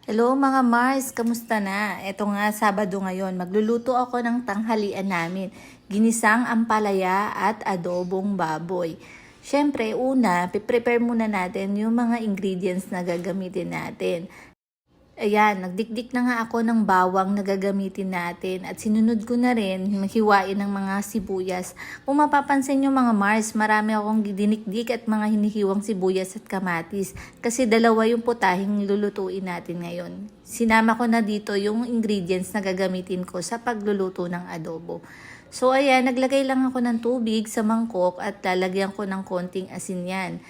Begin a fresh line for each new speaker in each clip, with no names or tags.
Hello mga Mars, kamusta na? Ito nga, Sabado ngayon. Magluluto ako ng tanghalian namin. Ginisang ampalaya at adobong baboy. Siyempre, una, prepare muna natin yung mga ingredients na gagamitin natin. Ayan, nagdikdik na nga ako ng bawang na gagamitin natin at sinunod ko na rin hiwain ng mga sibuyas. Kung mapapansin nyo mga Mars, marami akong dinikdik at mga hinihiwang sibuyas at kamatis kasi dalawa yung putahing lulutuin natin ngayon. Sinama ko na dito yung ingredients na gagamitin ko sa pagluluto ng adobo. So ayan, naglagay lang ako ng tubig sa mangkok at lalagyan ko ng konting asin yan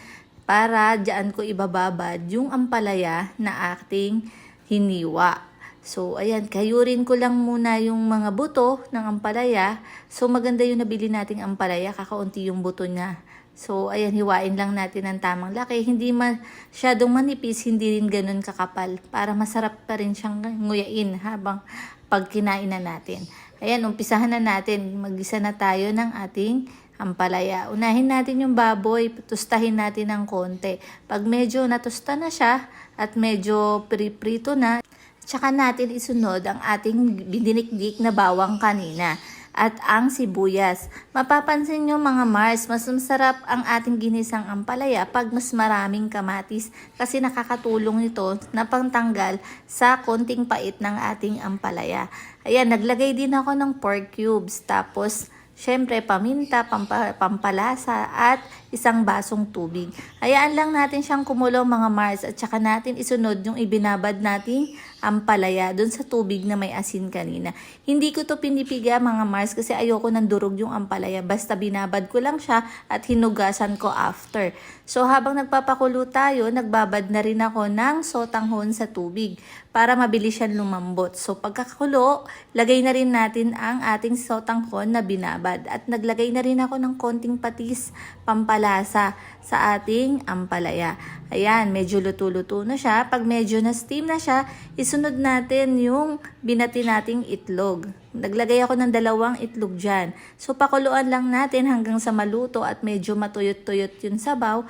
para diyan ko ibababad yung ampalaya na ating hiniwa. So, ayan, kayurin ko lang muna yung mga buto ng ampalaya. So, maganda yung nabili nating ampalaya, kakaunti yung buto niya. So, ayan, hiwain lang natin ng tamang laki. Hindi masyadong manipis, hindi rin ganun kakapal. Para masarap pa rin siyang nguyain habang pag kinain na natin. Ayan, umpisahan na natin. Mag-isa na tayo ng ating ampalaya. Unahin natin yung baboy, tustahin natin ng konti. Pag medyo natusta na siya at medyo prito na, tsaka natin isunod ang ating dinikdik na bawang kanina at ang sibuyas. Mapapansin nyo mga Mars, mas masarap ang ating ginisang ampalaya pag mas maraming kamatis kasi nakakatulong ito na pangtanggal sa konting pait ng ating ampalaya. Ayan, naglagay din ako ng pork cubes, tapos syempre, paminta, pampalasa at isang basong tubig. Hayaan lang natin siyang kumulo mga Mars at saka natin isunod yung ibinabad nating ampalaya dun sa tubig na may asin kanina. Hindi ko to pinipiga mga Mars kasi ayoko ng durog yung ampalaya. Basta binabad ko lang siya at hinugasan ko after. So habang nagpapakulo tayo, nagbabad na rin ako ng sotanghon sa tubig para mabilis siyang lumambot. So pagkakulo, lagay na rin natin ang ating sotanghon na binabad. At naglagay na rin ako ng konting patis pampalasa sa ating ampalaya. Ayan, medyo luto-luto na siya. Pag medyo na-steam na siya, isunod natin yung binati nating itlog. Naglagay ako ng 2 itlog dyan. So pakuluan lang natin hanggang sa maluto at medyo matuyot-tuyot yung sabaw.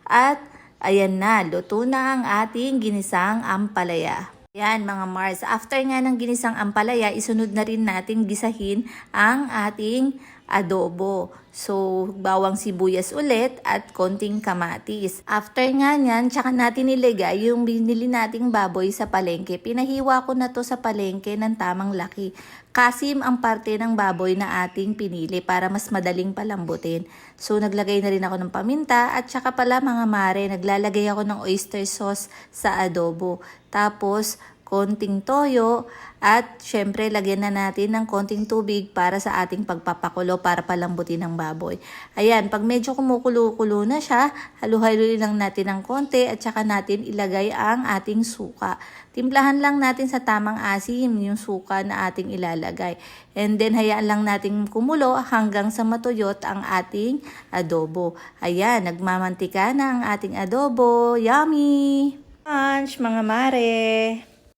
At ayan na, luto na ang ating ginisang ampalaya. Yan mga Mars, after nga ng ginisang ampalaya, isunod na rin natin gisahin ang ating adobo. So, bawang sibuyas ulit at konting kamatis. After nga nyan, tsaka natin iligay yung binili nating baboy sa palengke. Pinahiwa ko na to sa palengke ng tamang laki. Kasim ang parte ng baboy na ating pinili para mas madaling palambutin. So, naglagay na rin ako ng paminta at tsaka pala mga mare, naglalagay ako ng oyster sauce sa adobo. Tapos, konting toyo at syempre lagyan na natin ng konting tubig para sa ating pagpapakulo para palambutin ng baboy. Ayan, pag medyo kumukulo-kulo na siya, halu-haluin lang natin ng konti at saka natin ilagay ang ating suka. Timplahan lang natin sa tamang asim yung suka na ating ilalagay. And then hayaan lang natin kumulo hanggang sa matuyot ang ating adobo. Ayan, nagmamantika na ang ating adobo. Yummy! Lunch mga mare!